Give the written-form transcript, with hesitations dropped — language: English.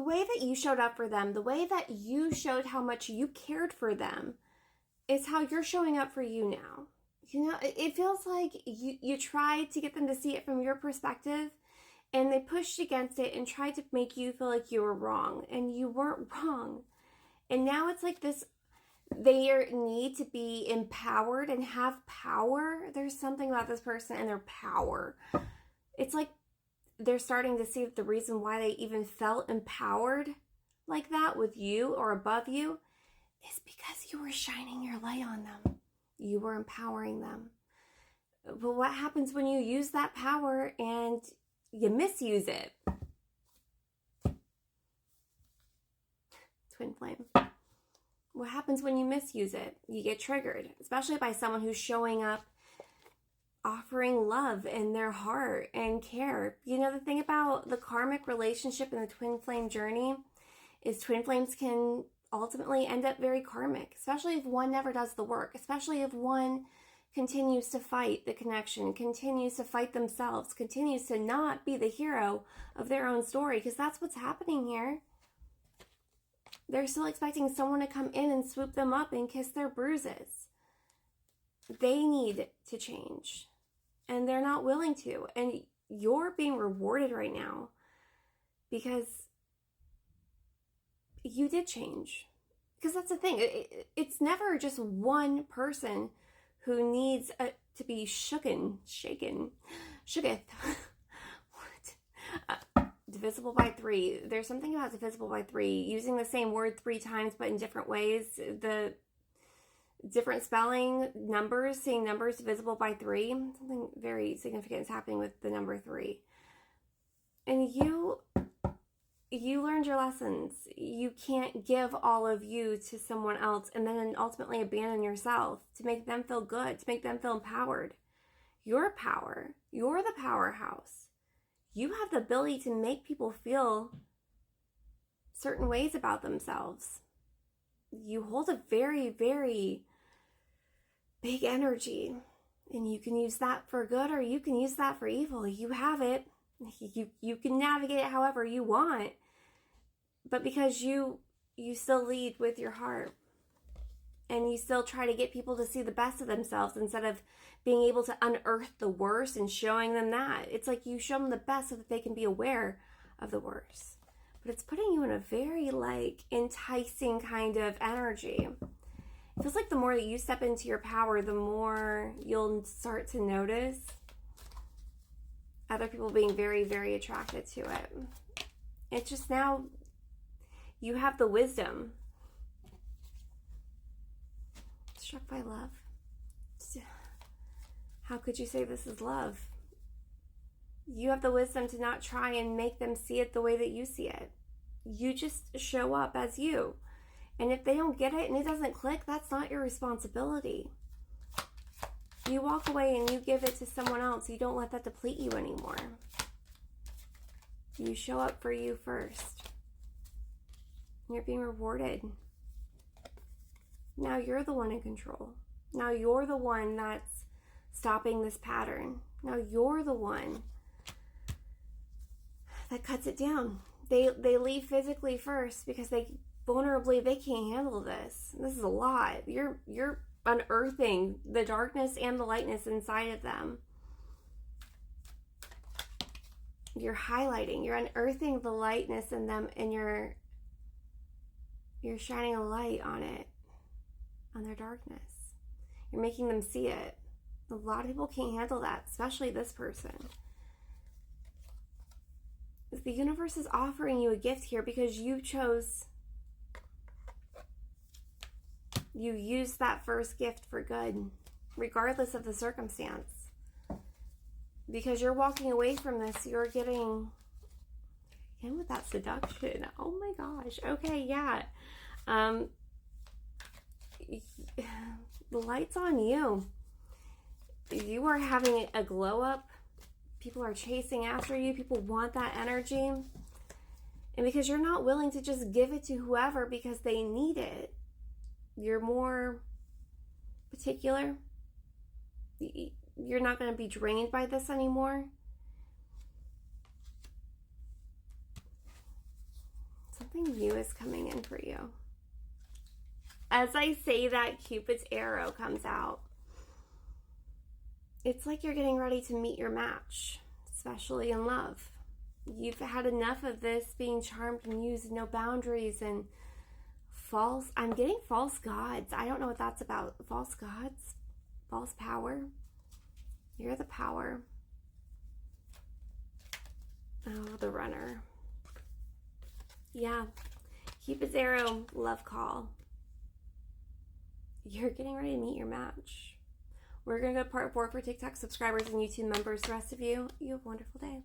way that you showed up for them, the way that you showed how much you cared for them, is how you're showing up for you now. You know, it feels like you tried to get them to see it from your perspective, and they pushed against it and tried to make you feel like you were wrong, and you weren't wrong. And now it's like this, they need to be empowered and have power. There's something about this person and their power. It's like they're starting to see the reason why they even felt empowered like that with you or above you is because you were shining your light on them. You were empowering them. But what happens when you use that power and you misuse it? Twin flame. What happens when you misuse it? You get triggered, especially by someone who's showing up offering love in their heart and care. You know, the thing about the karmic relationship and the twin flame journey is twin flames can ultimately end up very karmic, especially if one never does the work, especially if one continues to fight the connection, continues to fight themselves, continues to not be the hero of their own story, because that's what's happening here. They're still expecting someone to come in and swoop them up and kiss their bruises. They need to change, and they're not willing to. And you're being rewarded right now because you did change. Because that's the thing. It's never just one person who needs to be shooketh. What? Divisible by 3. There's something about divisible by 3. Using the same word 3 times but in different ways. The different spelling, numbers, seeing numbers divisible by 3. Something very significant is happening with the number 3. And you learned your lessons. You can't give all of you to someone else and then ultimately abandon yourself to make them feel good, to make them feel empowered. Your power, you're the powerhouse. You have the ability to make people feel certain ways about themselves. You hold a very, very big energy, and you can use that for good or you can use that for evil. You have it. You can navigate it however you want, but because you still lead with your heart, and you still try to get people to see the best of themselves instead of being able to unearth the worst and showing them that. It's like you show them the best so that they can be aware of the worst. But it's putting you in a very enticing kind of energy. It feels like the more that you step into your power, the more you'll start to notice other people being very, very attracted to it. It's just now you have the wisdom. Struck by love. How could you say this is love? You have the wisdom to not try and make them see it the way that you see it. You just show up as you. And if they don't get it and it doesn't click, that's not your responsibility. You walk away and you give it to someone else. You don't let that deplete you anymore. You show up for you first. You're being rewarded. Now you're the one in control. Now you're the one that's stopping this pattern. Now you're the one that cuts it down. They leave physically first because they can't handle this. This is a lot. You're unearthing the darkness and the lightness inside of them. You're highlighting, you're unearthing the lightness in them, and you're shining a light on it, on their darkness. You're making them see it. A lot of people can't handle that, especially this person. The universe is offering you a gift here because you chose, you used that first gift for good, regardless of the circumstance. Because you're walking away from this, you're getting in with that seduction. Oh my gosh. Okay, yeah. The light's on you. You are having a glow up. People are chasing after you. People want that energy. And because you're not willing to just give it to whoever because they need it, you're more particular. You're not going to be drained by this anymore. Something new is coming in for you. As I say that, Cupid's arrow comes out. It's like you're getting ready to meet your match, especially in love. You've had enough of this being charmed and used, no boundaries, and I'm getting false gods. I don't know what that's about. False gods? False power? You're the power. Oh, the runner. Yeah. Cupid's arrow, love call. You're getting ready to meet your match. We're going to go to part 4 for TikTok subscribers and YouTube members. The rest of you, you have a wonderful day.